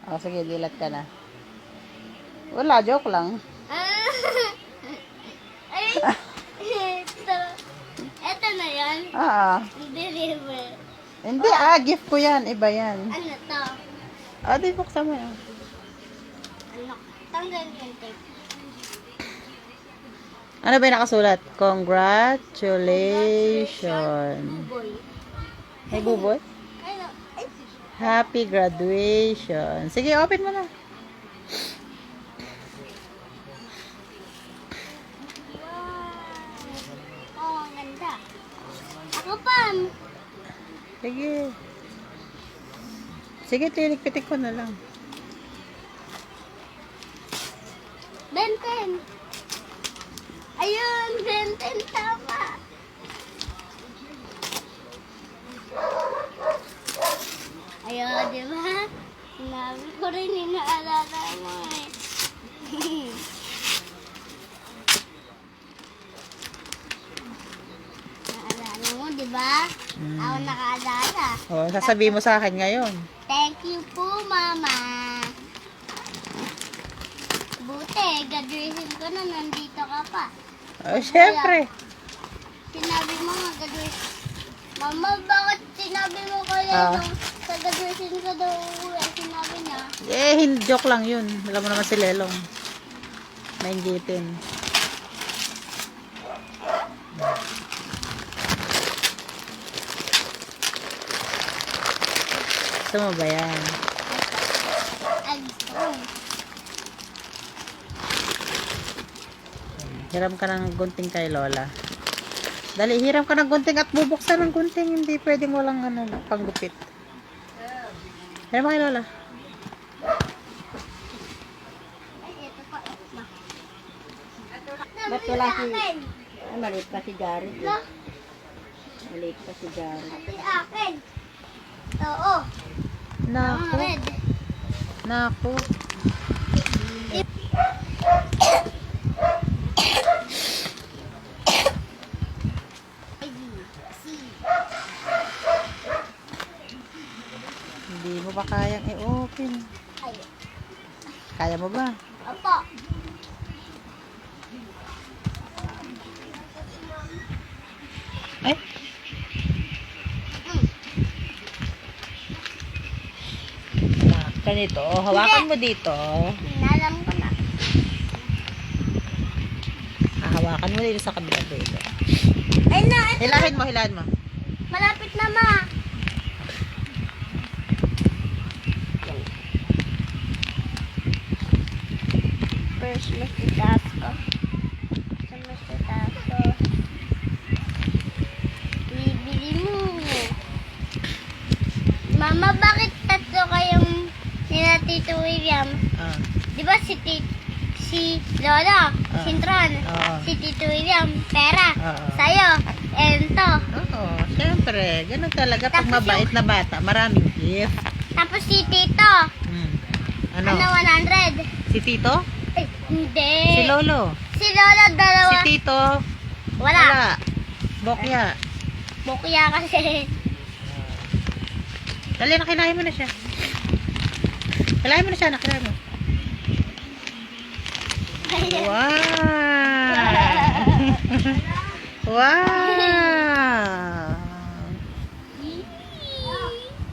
O, sige, dilat ka na. Wala, joke lang. Ay, ito na yan. Deliver. Hindi, gift ko yan. Iba yan. Ano to? Di buksan mo yan. Ano? Tanggal yung tape. Ano ba yung nakasulat? Congratulations. Boy. Hey, buboy. Ano? Ay, Happy graduation. Sige, open mo na. wow. Oh, ang ganda. Ako pa. Sige. Sige, tinik-pitik ko na lang. Benten. Ayun, Benten, tama. Ayun, di ba? Sinabi ko rin, inaalala mo eh. Naalala mo, di ba? Ako nakaalala. Sasabihin mo sa akin ngayon. Thank you po, Mama. Buti, graduation ko na, nandito ka pa. Syempre. Sinabi mo nga graduation. Mama, bakit sinabi mo kaya nung sa graduation ko daw uuwi? Sinabi niya. Hindi, joke lang yun. Alam mo naman si Lelong. Nainggitin. Gusto mo ba yan? Hiram ka ng gunting kay Lola. Dali, hiram ka ng gunting at bubuksan ng gunting. Hindi pwedeng walang panggupit. Hiram mo kay Lola. Ay, ito pa. Ba't wala si... Ay, maliit pa si Jared. Eh. Maliit pa si Jared. Ate akin. Oo. Ang Naku. red. Naku. Hindi mo ba kayang i-open? Ay, Kaya mo ba? opo. Ay. Ganito. Hawakan mo dito. Alam ko na. Hawakan mo dito sa kabila dito. Ay na, ito. Hilahin mo, hilahin mo. Malapit na, ma. First, masitaas ko. Sa masitaas ko. Bibili mo. Mama, bakit tatlo kayong nila Tito William? Di ba si Lola, si Tron, si Tito William, pera, sa'yo, ento. Oo, syempre. Ganun talaga pag Tapos mabait na bata. Maraming gift. Tapos si Tito, Ano? 100. Si Tito? Ay, hindi. Si Lolo? Si Lola, Si dalawa. Tito? Wala. Bokya. Bukya kasi. Dali, nakilahin mo na siya. Kilahin mo na siya, nakilahin mo. Wow! Wow!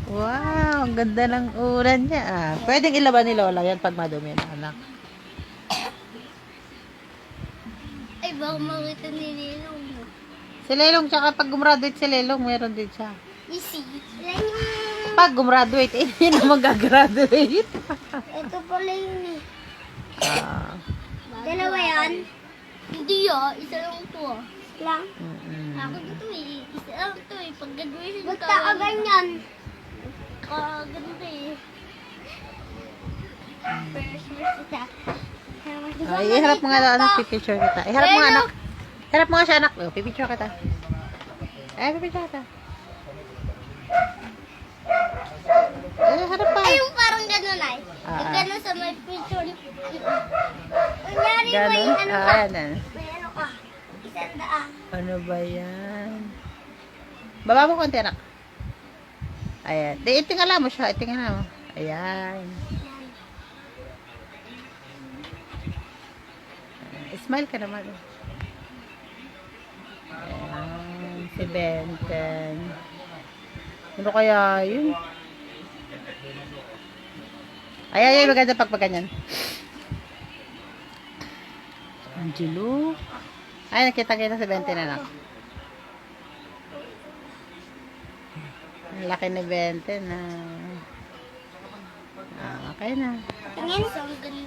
Wow! Ang ganda ng uran niya. Pwedeng ilaban ni Lola yan pag madumi na, anak. Ay, baka makita ni Lelong. Si Lelong, tsaka pag gumraduate si Lelong, meron din siya. Easy. Pag gumraduate, hindi naman gagraduate. Ito pala yun eh. Ah. Dalawa yan? Hindi isa lang to ah. Lang? Mm-mm. Ako dito eh. Isa lang to eh. Pag graduation ka. Ba't ka ganyan? Ganito eh. First, kita. Ay, iharap mo nga anak, pipicture kita. Iharap mo nga anak. Iharap mo nga siya anak. Oh, pipicture kita. Ay, pipicture kita. Ay, harap pa. Ay, yung parang gano'n ay. Yung gano'n sa may picture. Kunyari may Ganon? ano ka. Yan. May ano ka. 100. Ano ba yan? Baba mo konti anak. Ayan. Di, itingala mo siya. Itingala mo. Ayan. Smile ka naman. Ayan, si Benten. Ano kaya yun? Ay, maganda pag ganyan. Angelo. Ay, nakita-kita si Benten, anak. Ang laki ni Benten, na. Okay na. Tingin. Ang ganda.